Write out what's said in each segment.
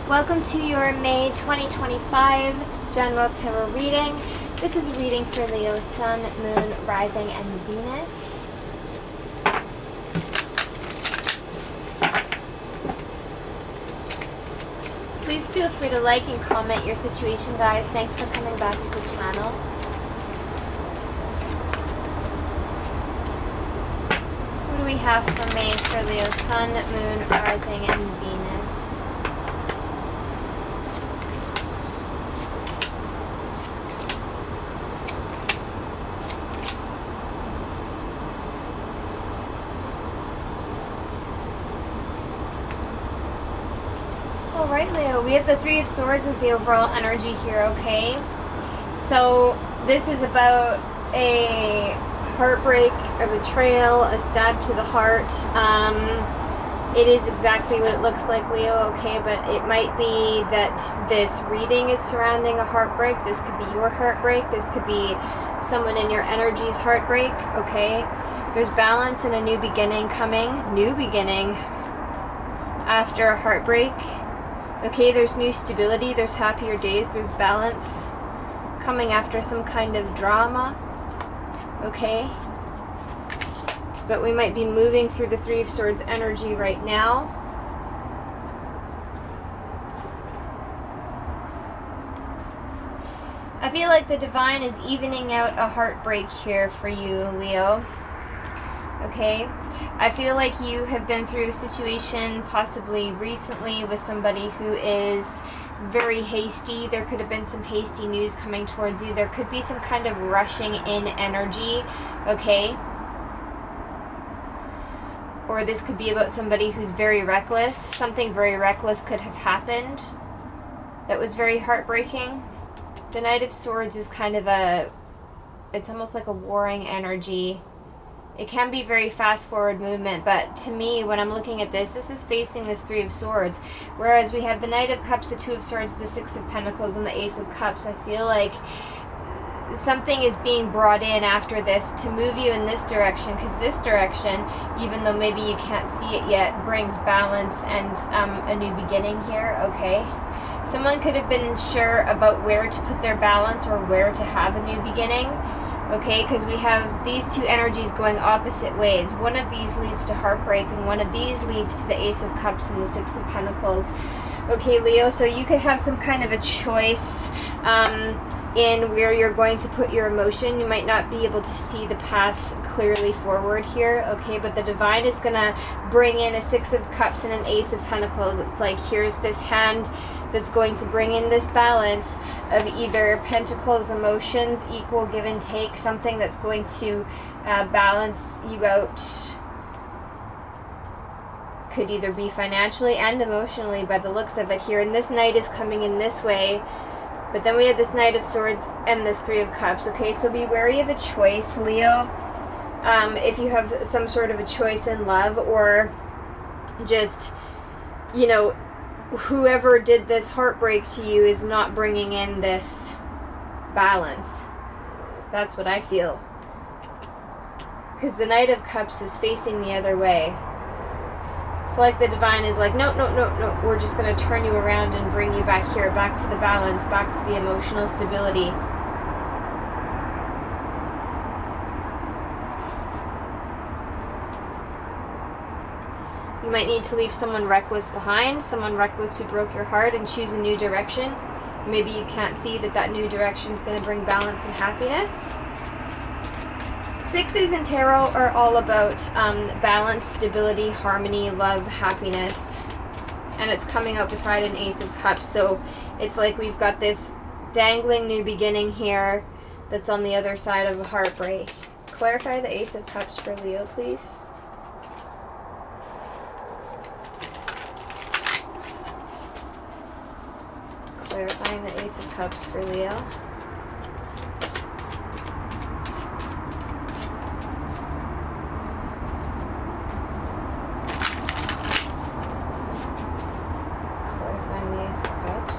Welcome to your May 2025 General Tarot reading. This is a reading for Leo, Sun, Moon, Rising, and Venus. Please feel free to like and comment your situation, guys. Thanks for coming back to the channel. What do we have for May for Leo, Sun, Moon, Rising, and Venus? Alright, Leo, we have the Three of Swords as the overall energy here, okay? So, this is about a heartbreak, a betrayal, a stab to the heart. It is exactly what it looks like, Leo, okay? But it might be that this reading is surrounding a heartbreak. This could be your heartbreak. This could be someone in your energy's heartbreak, okay? There's balance and a new beginning coming. New beginning after a heartbreak. Okay, there's new stability, there's happier days, there's balance coming after some kind of drama. Okay? But we might be moving through the Three of Swords energy right now. I feel like the divine is evening out a heartbreak here for you, Leo. Okay? I feel like you have been through a situation possibly recently with somebody who is very hasty. There could have been some hasty news coming towards you. There could be some kind of rushing in energy, okay? Or this could be about somebody who's very reckless. Something very reckless could have happened that was very heartbreaking. The Knight of Swords is kind of it's almost like a warring energy. It can be very fast forward movement, but to me, when I'm looking at this is facing this Three of Swords. Whereas we have the Knight of Cups, the Two of Swords, the Six of Pentacles, and the Ace of Cups. I feel like something is being brought in after this to move you in this direction, because this direction, even though maybe you can't see it yet, brings balance and a new beginning here, okay? Someone could have been sure about where to put their balance or where to have a new beginning. Okay, because we have these two energies going opposite ways. One of these leads to heartbreak, and one of these leads to the Ace of Cups and the Six of Pentacles. Okay, Leo, so you could have some kind of a choice in where you're going to put your emotion. You might not be able to see the path clearly forward here, okay, but the divine is going to bring in a Six of Cups and an Ace of Pentacles. It's like, here's this hand that's going to bring in this balance of either pentacles, emotions, equal give and take, something that's going to balance you out. Could either be financially and emotionally by the looks of it here. And this Knight is coming in this way, but then we have this Knight of Swords and this Three of Cups. Okay, so be wary of a choice, Leo. If you have some sort of a choice in love, or just, you know, whoever did this heartbreak to you is not bringing in this balance. That's what I feel. Because the Knight of Cups is facing the other way. It's like the divine is like, no, we're just going to turn you around and bring you back here, back to the balance, back to the emotional stability. You might need to leave someone reckless behind, someone reckless who broke your heart, and choose a new direction. Maybe you can't see that that new direction is going to bring balance and happiness. Sixes in tarot are all about balance, stability, harmony, love, happiness. And it's coming out beside an Ace of Cups. So it's like we've got this dangling new beginning here that's on the other side of a heartbreak. Clarify the Ace of Cups for Leo, please. Clarifying the Ace of Cups for Leo. Clarifying the Ace of Cups.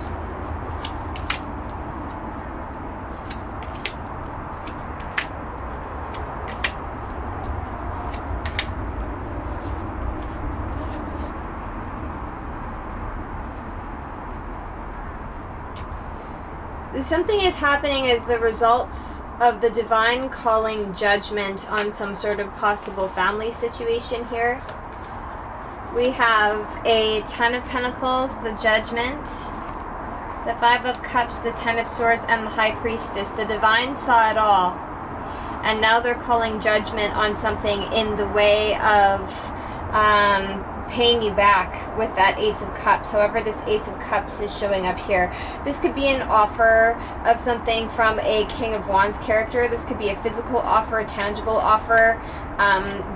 Something is happening as the results of the divine calling judgment on some sort of possible family situation here. We have a Ten of Pentacles, the Judgment, the Five of Cups, the Ten of Swords, and the High Priestess. The divine saw it all, and now they're calling judgment on something in the way of paying you back with that Ace of Cups. However, this Ace of Cups is showing up here. This could be an offer of something from a King of Wands character. This could be a physical offer, a tangible offer.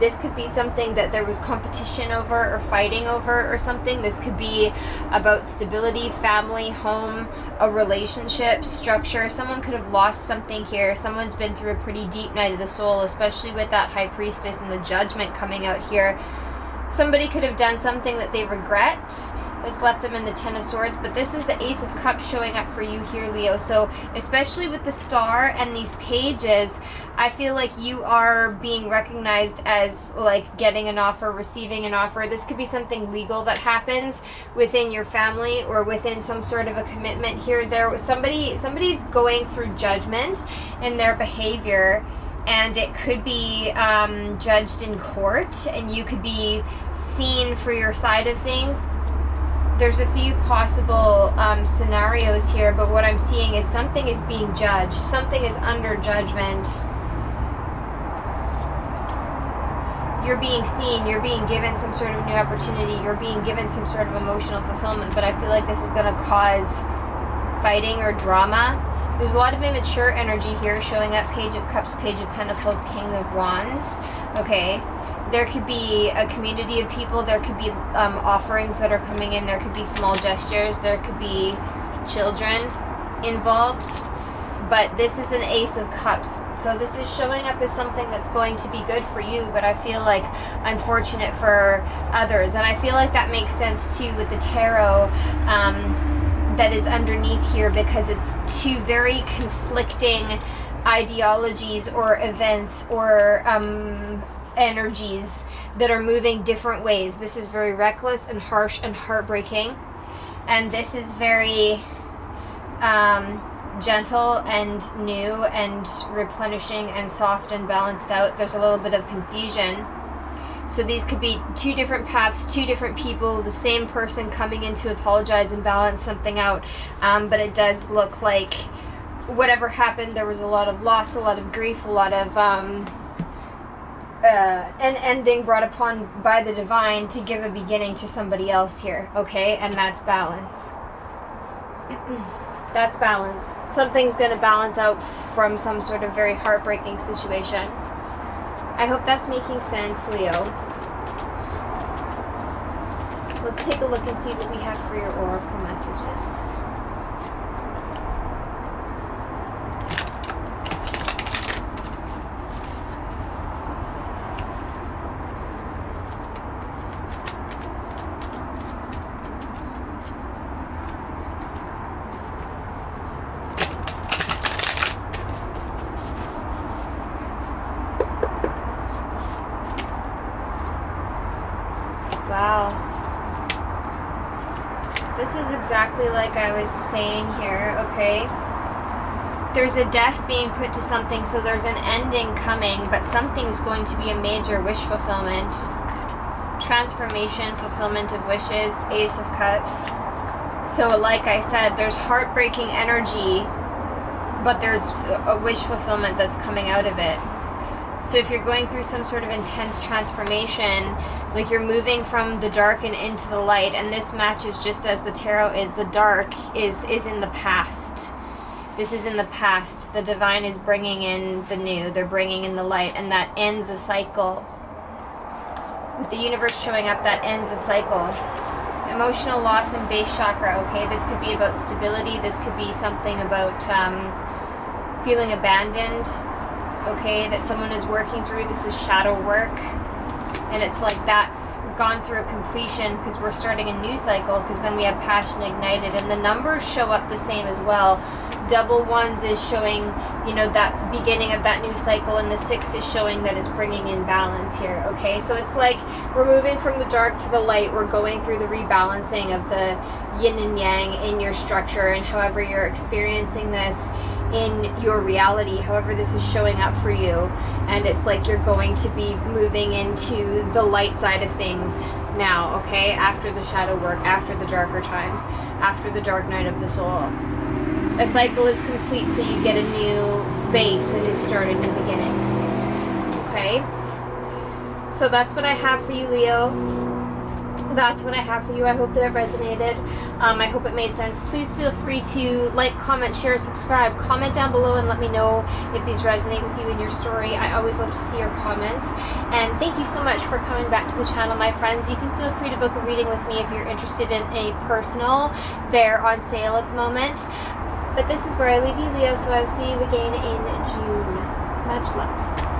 This could be something that there was competition over or fighting over or something. This could be about stability, family, home, a relationship, structure. Someone could have lost something here. Someone's been through a pretty deep night of the soul, especially with that High Priestess and the Judgment coming out here. Somebody could have done something that they regret that's left them in the Ten of Swords, but this is the Ace of Cups showing up for you here, Leo. So especially with the Star and these pages, I feel like you are being recognized as like getting an offer, receiving an offer. This could be something legal that happens within your family or within some sort of a commitment here. Somebody's going through judgment in their behavior, and it could be judged in court, and you could be seen for your side of things. There's a few possible scenarios here, but what I'm seeing is something is being judged. Something is under judgment. You're being seen. You're being given some sort of new opportunity. You're being given some sort of emotional fulfillment, but I feel like this is going to cause fighting or drama. There's a lot of immature energy here showing up. Page of Cups, Page of Pentacles, King of Wands. Okay. There could be a community of people. There could be offerings that are coming in. There could be small gestures. There could be children involved. But this is an Ace of Cups. So this is showing up as something that's going to be good for you, but I feel like unfortunate for others. And I feel like that makes sense too with the tarot that is underneath here, because it's two very conflicting ideologies or events or energies that are moving different ways. This is very reckless and harsh and heartbreaking, and this is very gentle and new and replenishing and soft and balanced out. There's a little bit of confusion. So these could be two different paths, two different people, the same person coming in to apologize and balance something out. But it does look like whatever happened, there was a lot of loss, a lot of grief, a lot of an ending brought upon by the divine to give a beginning to somebody else here, okay? And that's balance. That's balance. Something's going to balance out from some sort of very heartbreaking situation. I hope that's making sense, Leo. Let's take a look and see what we have for your oracle messages. Wow. This is exactly like I was saying here, okay? There's a death being put to something, so there's an ending coming, but something's going to be a major wish fulfillment. Transformation, fulfillment of wishes, Ace of Cups. So like I said, there's heartbreaking energy, but there's a wish fulfillment that's coming out of it. So if you're going through some sort of intense transformation, like you're moving from the dark and into the light, and this matches just as the tarot is, the dark is in the past. This is in the past. The divine is bringing in the new. They're bringing in the light, and that ends a cycle. With the universe showing up, that ends a cycle. Emotional loss in base chakra, okay? This could be about stability. This could be something about feeling abandoned. Okay, that someone is working through. This is shadow work. And it's like that's gone through completion because we're starting a new cycle, because then we have passion ignited, and the numbers show up the same as well. Double ones is showing, you know, that beginning of that new cycle, and the 6 is showing that it's bringing in balance here. Okay, so it's like we're moving from the dark to the light. We're going through the rebalancing of the yin and yang in your structure, and however you're experiencing this in your reality, however this is showing up for you. And it's like you're going to be moving into the light side of things now, okay, after the shadow work, after the darker times, after the dark night of the soul. A cycle is complete, so you get a new base, a new start, a new beginning. Okay? So that's what I have for you, Leo. That's what I have for you. I hope that it resonated. I hope it made sense. Please feel free to like, comment, share, subscribe. Comment down below and let me know if these resonate with you in your story. I always love to see your comments. And thank you so much for coming back to the channel, my friends. You can feel free to book a reading with me if you're interested in a personal. They're on sale at the moment. But this is where I leave you, Leo, so I will see you again in June. Much love.